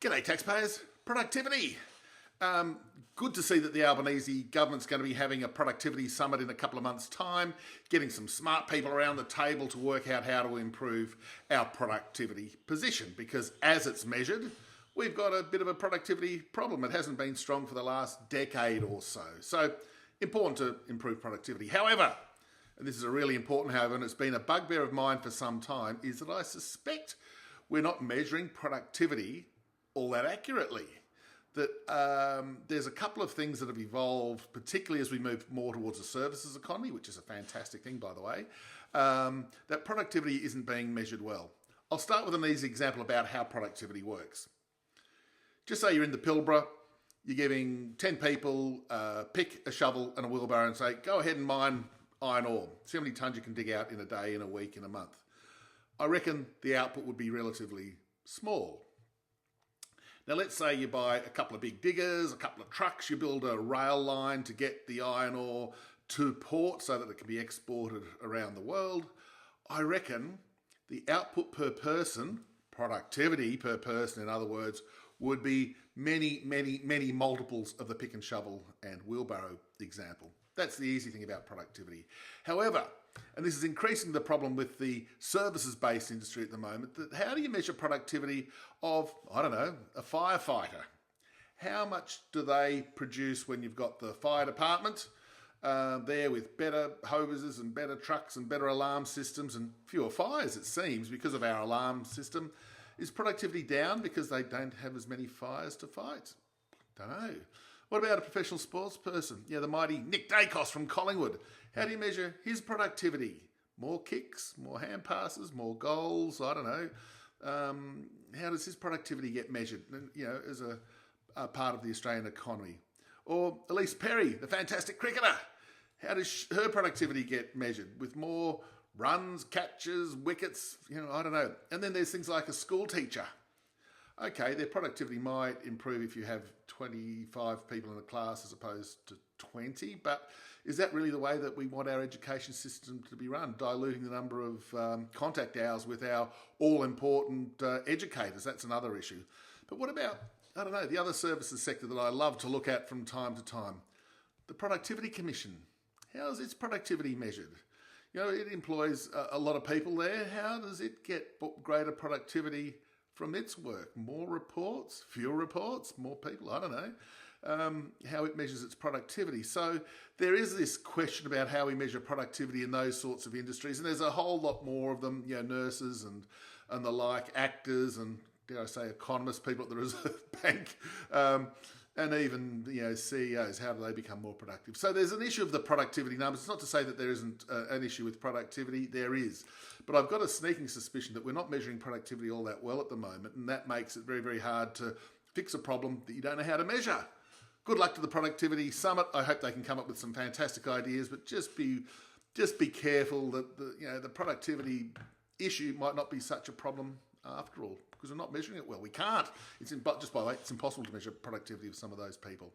G'day taxpayers. Productivity. Good to see that the Albanese government's going to be having a productivity summit in a couple of months' time, getting some smart people around the table to work out how to improve our productivity position, because as it's measured, we've got a bit of a productivity problem. It hasn't been strong for the last decade or so. So, important to improve productivity. However, and this is a really important however, and it's been a bugbear of mine for some time, is that I suspect we're not measuring productivity all that accurately. That there's a couple of things that have evolved, particularly as we move more towards a services economy, which is a fantastic thing, by the way, that productivity isn't being measured well. I'll start with an easy example about how productivity works. Just say you're in the Pilbara, you're giving 10 people a pick, a shovel and a wheelbarrow and say, go ahead and mine iron ore. See how many tonnes you can dig out in a day, in a week, in a month. I reckon the output would be relatively small. Now, let's say you buy a couple of big diggers, a couple of trucks, you build a rail line to get the iron ore to port so that it can be exported around the world. I reckon the output per person, productivity per person, in other words, would be many, many, many multiples of the pick and shovel and wheelbarrow example. That's the easy thing about productivity. However, and this is increasing the problem with the services-based industry at the moment, that how do you measure productivity of, I don't know, a firefighter? How much do they produce when you've got the fire department there with better hoses and better trucks and better alarm systems and fewer fires, it seems, because of our alarm system? Is productivity down because they don't have as many fires to fight? Don't know. What about a professional sports person? Yeah, the mighty Nick Daicos from Collingwood. How do you measure his productivity? More kicks, more hand passes, more goals? I don't know. How does his productivity get measured? As a part of the Australian economy? Or Ellyse Perry, the fantastic cricketer. How does her productivity get measured? With more runs, catches, wickets? I don't know. And then there's things like a school teacher. Okay, their productivity might improve if you have 25 people in a class as opposed to 20, but is that really the way that we want our education system to be run? Diluting the number of contact hours with our all-important educators, that's another issue. But what about, I don't know, the other services sector that I love to look at from time to time? The Productivity Commission. How is its productivity measured? It employs a lot of people there. How does it get greater productivity from its work? More reports, fewer reports, more people, I don't know. How it measures its productivity. So there is this question about how we measure productivity in those sorts of industries, and there's a whole lot more of them, nurses and the like, actors and, dare I say, economists, people at the Reserve Bank, and even CEOs. How do they become more productive? So there's an issue of the productivity numbers. It's not to say that there isn't an issue with productivity. There is. But I've got a sneaking suspicion that we're not measuring productivity all that well at the moment, and that makes it very, very hard to fix a problem that you don't know how to measure. Good luck to the Productivity Summit. I hope they can come up with some fantastic ideas, but just be careful that the productivity issue might not be such a problem after all, because we're not measuring it well. We can't. Just by the way, it's impossible to measure productivity of some of those people.